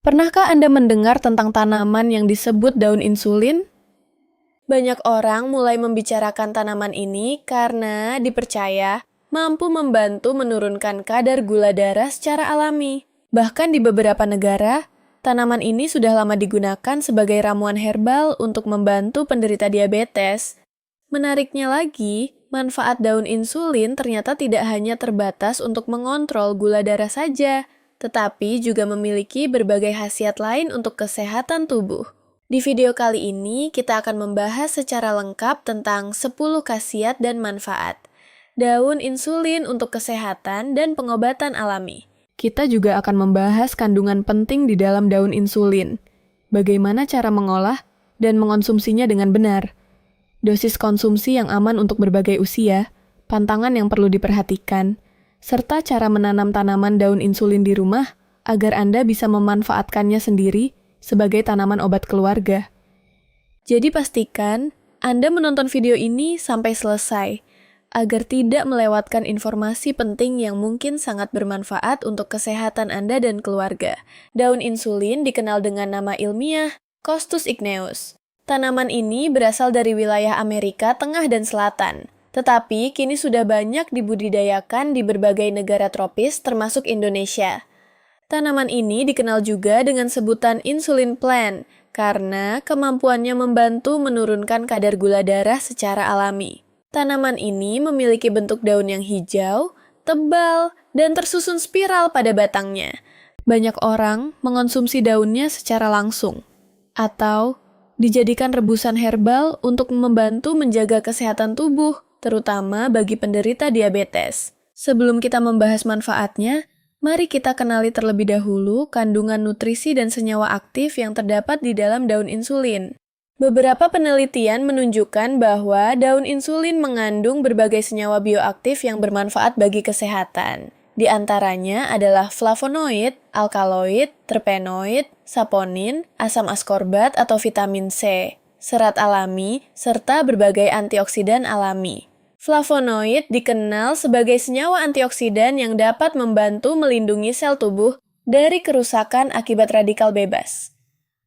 Pernahkah Anda mendengar tentang tanaman yang disebut daun insulin? Banyak orang mulai membicarakan tanaman ini karena dipercaya mampu membantu menurunkan kadar gula darah secara alami. Bahkan di beberapa negara, tanaman ini sudah lama digunakan sebagai ramuan herbal untuk membantu penderita diabetes. Menariknya lagi, manfaat daun insulin ternyata tidak hanya terbatas untuk mengontrol gula darah saja, tetapi juga memiliki berbagai khasiat lain untuk kesehatan tubuh. Di video kali ini, kita akan membahas secara lengkap tentang 10 khasiat dan manfaat daun insulin untuk kesehatan dan pengobatan alami. Kita juga akan membahas kandungan penting di dalam daun insulin, bagaimana cara mengolah dan mengonsumsinya dengan benar, dosis konsumsi yang aman untuk berbagai usia, pantangan yang perlu diperhatikan, serta cara menanam tanaman daun insulin di rumah agar Anda bisa memanfaatkannya sendiri sebagai tanaman obat keluarga. Jadi pastikan Anda menonton video ini sampai selesai, agar tidak melewatkan informasi penting yang mungkin sangat bermanfaat untuk kesehatan Anda dan keluarga. Daun insulin dikenal dengan nama ilmiah Costus igneus. Tanaman ini berasal dari wilayah Amerika Tengah dan Selatan, tetapi kini sudah banyak dibudidayakan di berbagai negara tropis termasuk Indonesia. Tanaman ini dikenal juga dengan sebutan insulin plant karena kemampuannya membantu menurunkan kadar gula darah secara alami. Tanaman ini memiliki bentuk daun yang hijau, tebal, dan tersusun spiral pada batangnya. Banyak orang mengonsumsi daunnya secara langsung atau dijadikan rebusan herbal untuk membantu menjaga kesehatan tubuh, terutama bagi penderita diabetes. Sebelum kita membahas manfaatnya, mari kita kenali terlebih dahulu kandungan nutrisi dan senyawa aktif yang terdapat di dalam daun insulin. Beberapa penelitian menunjukkan bahwa daun insulin mengandung berbagai senyawa bioaktif yang bermanfaat bagi kesehatan. Di antaranya adalah flavonoid, alkaloid, terpenoid, saponin, asam askorbat atau vitamin C, serat alami, serta berbagai antioksidan alami. Flavonoid dikenal sebagai senyawa antioksidan yang dapat membantu melindungi sel tubuh dari kerusakan akibat radikal bebas.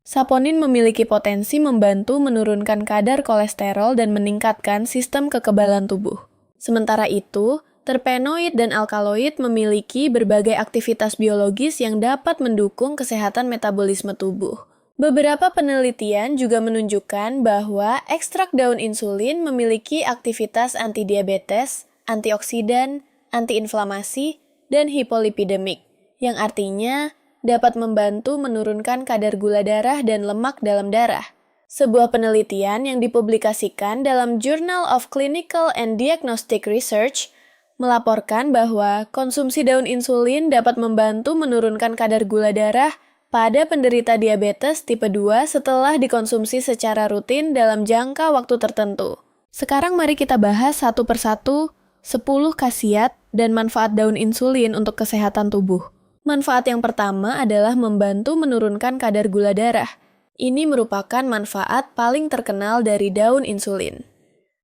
Saponin memiliki potensi membantu menurunkan kadar kolesterol dan meningkatkan sistem kekebalan tubuh. Sementara itu, terpenoid dan alkaloid memiliki berbagai aktivitas biologis yang dapat mendukung kesehatan metabolisme tubuh. Beberapa penelitian juga menunjukkan bahwa ekstrak daun insulin memiliki aktivitas antidiabetes, antioksidan, antiinflamasi, dan hipolipidemik, yang artinya dapat membantu menurunkan kadar gula darah dan lemak dalam darah. Sebuah penelitian yang dipublikasikan dalam Journal of Clinical and Diagnostic Research melaporkan bahwa konsumsi daun insulin dapat membantu menurunkan kadar gula darah pada penderita diabetes tipe 2 setelah dikonsumsi secara rutin dalam jangka waktu tertentu. Sekarang mari kita bahas satu persatu 10 khasiat dan manfaat daun insulin untuk kesehatan tubuh. Manfaat yang pertama adalah membantu menurunkan kadar gula darah. Ini merupakan manfaat paling terkenal dari daun insulin.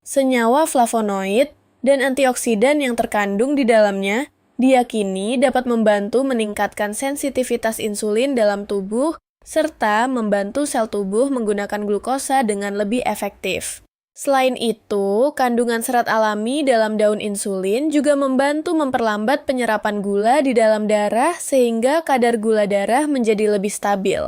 Senyawa flavonoid dan antioksidan yang terkandung di dalamnya diyakini dapat membantu meningkatkan sensitivitas insulin dalam tubuh serta membantu sel tubuh menggunakan glukosa dengan lebih efektif. Selain itu, kandungan serat alami dalam daun insulin juga membantu memperlambat penyerapan gula di dalam darah sehingga kadar gula darah menjadi lebih stabil.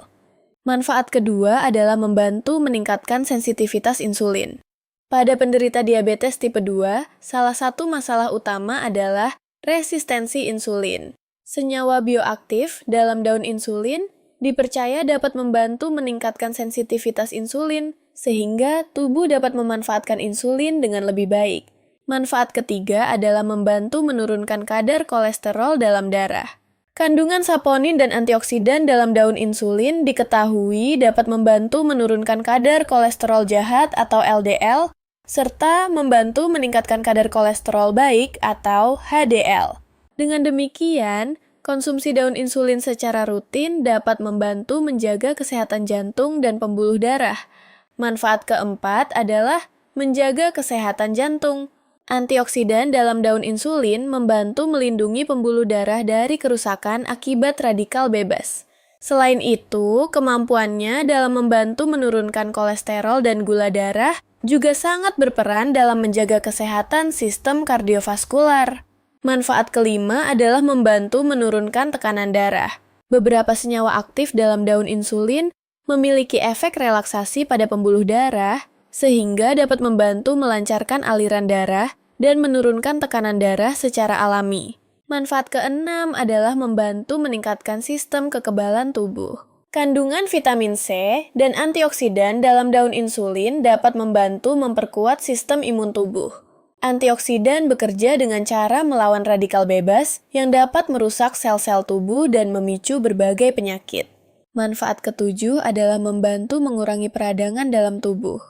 Manfaat kedua adalah membantu meningkatkan sensitivitas insulin. Pada penderita diabetes tipe 2, salah satu masalah utama adalah resistensi insulin. Senyawa bioaktif dalam daun insulin dipercaya dapat membantu meningkatkan sensitivitas insulin, sehingga tubuh dapat memanfaatkan insulin dengan lebih baik. Manfaat ketiga adalah membantu menurunkan kadar kolesterol dalam darah. Kandungan saponin dan antioksidan dalam daun insulin diketahui dapat membantu menurunkan kadar kolesterol jahat atau LDL, serta membantu meningkatkan kadar kolesterol baik atau HDL. Dengan demikian, konsumsi daun insulin secara rutin dapat membantu menjaga kesehatan jantung dan pembuluh darah. Manfaat keempat adalah menjaga kesehatan jantung. Antioksidan dalam daun insulin membantu melindungi pembuluh darah dari kerusakan akibat radikal bebas. Selain itu, kemampuannya dalam membantu menurunkan kolesterol dan gula darah juga sangat berperan dalam menjaga kesehatan sistem kardiovaskular. Manfaat kelima adalah membantu menurunkan tekanan darah. Beberapa senyawa aktif dalam daun insulin memiliki efek relaksasi pada pembuluh darah, sehingga dapat membantu melancarkan aliran darah dan menurunkan tekanan darah secara alami. Manfaat keenam adalah membantu meningkatkan sistem kekebalan tubuh. Kandungan vitamin C dan antioksidan dalam daun insulin dapat membantu memperkuat sistem imun tubuh. Antioksidan bekerja dengan cara melawan radikal bebas yang dapat merusak sel-sel tubuh dan memicu berbagai penyakit. Manfaat ketujuh adalah membantu mengurangi peradangan dalam tubuh.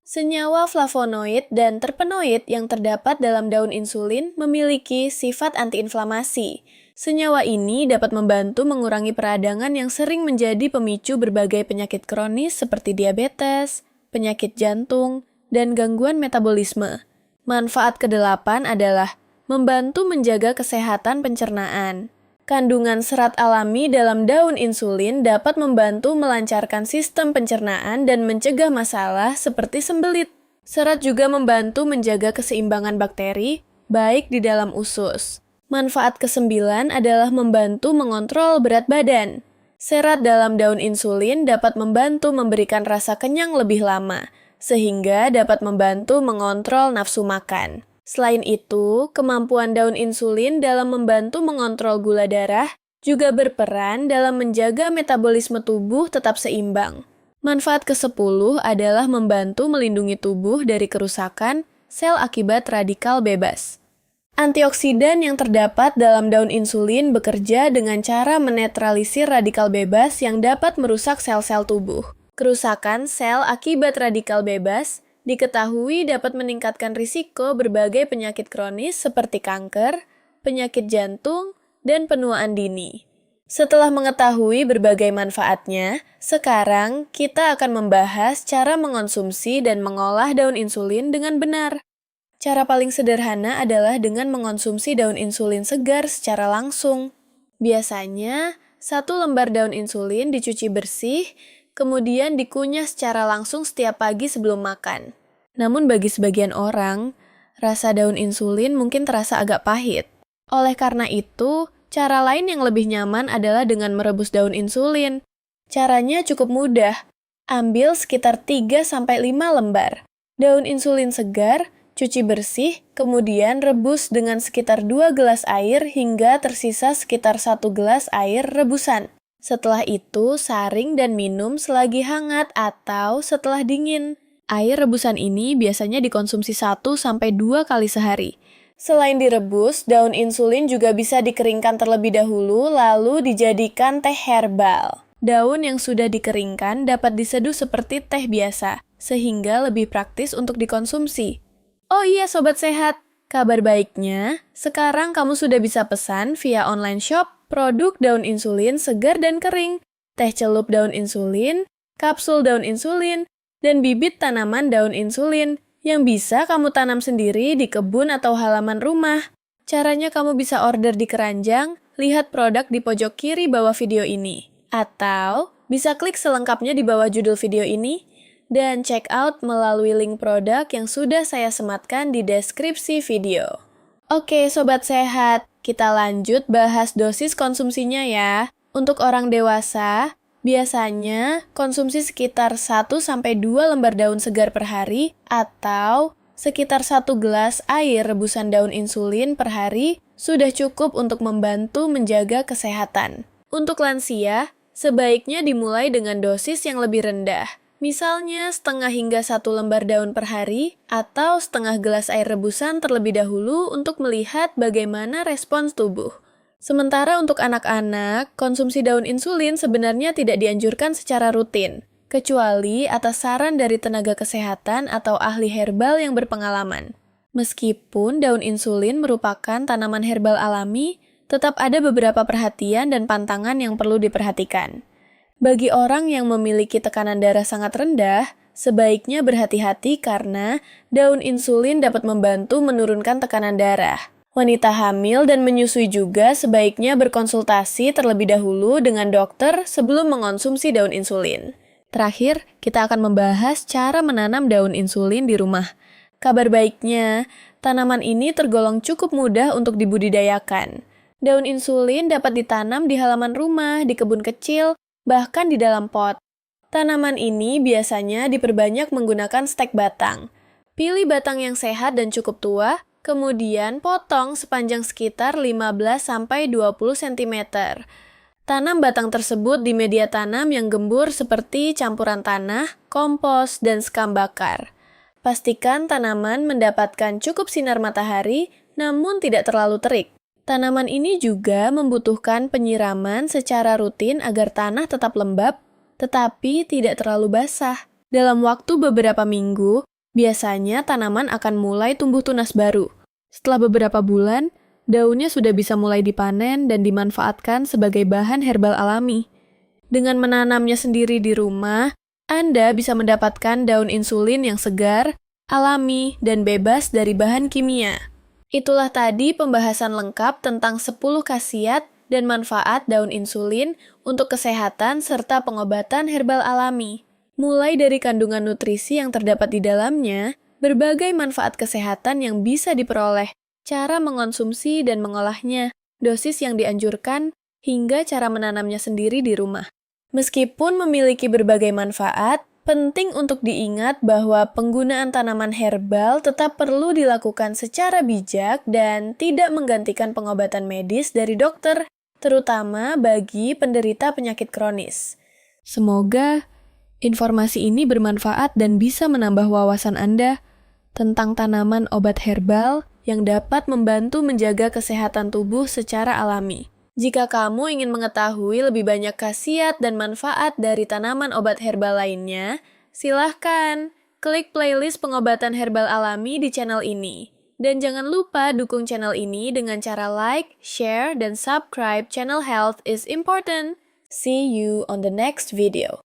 Senyawa flavonoid dan terpenoid yang terdapat dalam daun insulin memiliki sifat antiinflamasi. Senyawa ini dapat membantu mengurangi peradangan yang sering menjadi pemicu berbagai penyakit kronis seperti diabetes, penyakit jantung, dan gangguan metabolisme. Manfaat kedelapan adalah membantu menjaga kesehatan pencernaan. Kandungan serat alami dalam daun insulin dapat membantu melancarkan sistem pencernaan dan mencegah masalah seperti sembelit. Serat juga membantu menjaga keseimbangan bakteri, baik di dalam usus. Manfaat kesembilan adalah membantu mengontrol berat badan. Serat dalam daun insulin dapat membantu memberikan rasa kenyang lebih lama, sehingga dapat membantu mengontrol nafsu makan. Selain itu, kemampuan daun insulin dalam membantu mengontrol gula darah juga berperan dalam menjaga metabolisme tubuh tetap seimbang. Manfaat ke-10 adalah membantu melindungi tubuh dari kerusakan sel akibat radikal bebas. Antioksidan yang terdapat dalam daun insulin bekerja dengan cara menetralisir radikal bebas yang dapat merusak sel-sel tubuh. Kerusakan sel akibat radikal bebas diketahui dapat meningkatkan risiko berbagai penyakit kronis seperti kanker, penyakit jantung, dan penuaan dini. Setelah mengetahui berbagai manfaatnya, sekarang kita akan membahas cara mengonsumsi dan mengolah daun insulin dengan benar. Cara paling sederhana adalah dengan mengonsumsi daun insulin segar secara langsung. Biasanya, 1 lembar daun insulin dicuci bersih, kemudian dikunyah secara langsung setiap pagi sebelum makan. Namun bagi sebagian orang, rasa daun insulin mungkin terasa agak pahit. Oleh karena itu, cara lain yang lebih nyaman adalah dengan merebus daun insulin. Caranya cukup mudah. Ambil sekitar 3-5 lembar. Daun insulin segar, cuci bersih, kemudian rebus dengan sekitar 2 gelas air hingga tersisa sekitar 1 gelas air rebusan. Setelah itu, saring dan minum selagi hangat atau setelah dingin. Air rebusan ini biasanya dikonsumsi 1-2 kali sehari. Selain direbus, daun insulin juga bisa dikeringkan terlebih dahulu lalu dijadikan teh herbal. Daun yang sudah dikeringkan dapat diseduh seperti teh biasa, sehingga lebih praktis untuk dikonsumsi. Oh iya Sobat Sehat, kabar baiknya, sekarang kamu sudah bisa pesan via online shop produk daun insulin segar dan kering, teh celup daun insulin, kapsul daun insulin, dan bibit tanaman daun insulin yang bisa kamu tanam sendiri di kebun atau halaman rumah. Caranya kamu bisa order di keranjang, lihat produk di pojok kiri bawah video ini. Atau bisa klik selengkapnya di bawah judul video ini, dan check out melalui link produk yang sudah saya sematkan di deskripsi video. Oke Sobat Sehat, kita lanjut bahas dosis konsumsinya ya. Untuk orang dewasa, biasanya konsumsi sekitar 1-2 lembar daun segar per hari atau sekitar 1 gelas air rebusan daun insulin per hari sudah cukup untuk membantu menjaga kesehatan. Untuk lansia, sebaiknya dimulai dengan dosis yang lebih rendah. Misalnya setengah hingga 1 lembar daun per hari atau setengah gelas air rebusan terlebih dahulu untuk melihat bagaimana respons tubuh. Sementara untuk anak-anak, konsumsi daun insulin sebenarnya tidak dianjurkan secara rutin, kecuali atas saran dari tenaga kesehatan atau ahli herbal yang berpengalaman. Meskipun daun insulin merupakan tanaman herbal alami, tetap ada beberapa perhatian dan pantangan yang perlu diperhatikan. Bagi orang yang memiliki tekanan darah sangat rendah, sebaiknya berhati-hati karena daun insulin dapat membantu menurunkan tekanan darah. Wanita hamil dan menyusui juga sebaiknya berkonsultasi terlebih dahulu dengan dokter sebelum mengonsumsi daun insulin. Terakhir, kita akan membahas cara menanam daun insulin di rumah. Kabar baiknya, tanaman ini tergolong cukup mudah untuk dibudidayakan. Daun insulin dapat ditanam di halaman rumah, di kebun kecil, bahkan di dalam pot. Tanaman ini biasanya diperbanyak menggunakan stek batang. Pilih batang yang sehat dan cukup tua, kemudian potong sepanjang sekitar 15-20 cm. Tanam batang tersebut di media tanam yang gembur seperti campuran tanah, kompos, dan sekam bakar. Pastikan tanaman mendapatkan cukup sinar matahari, namun tidak terlalu terik. Tanaman ini juga membutuhkan penyiraman secara rutin agar tanah tetap lembab, tetapi tidak terlalu basah. Dalam waktu beberapa minggu, biasanya tanaman akan mulai tumbuh tunas baru. Setelah beberapa bulan, daunnya sudah bisa mulai dipanen dan dimanfaatkan sebagai bahan herbal alami. Dengan menanamnya sendiri di rumah, Anda bisa mendapatkan daun insulin yang segar, alami, dan bebas dari bahan kimia. Itulah tadi pembahasan lengkap tentang 10 khasiat dan manfaat daun insulin untuk kesehatan serta pengobatan herbal alami. Mulai dari kandungan nutrisi yang terdapat di dalamnya, berbagai manfaat kesehatan yang bisa diperoleh, cara mengonsumsi dan mengolahnya, dosis yang dianjurkan, hingga cara menanamnya sendiri di rumah. Meskipun memiliki berbagai manfaat, penting untuk diingat bahwa penggunaan tanaman herbal tetap perlu dilakukan secara bijak dan tidak menggantikan pengobatan medis dari dokter, terutama bagi penderita penyakit kronis. Semoga informasi ini bermanfaat dan bisa menambah wawasan Anda tentang tanaman obat herbal yang dapat membantu menjaga kesehatan tubuh secara alami. Jika kamu ingin mengetahui lebih banyak khasiat dan manfaat dari tanaman obat herbal lainnya, silahkan klik playlist pengobatan herbal alami di channel ini. Dan jangan lupa dukung channel ini dengan cara like, share, dan subscribe channel Health is Important. See you on the next video.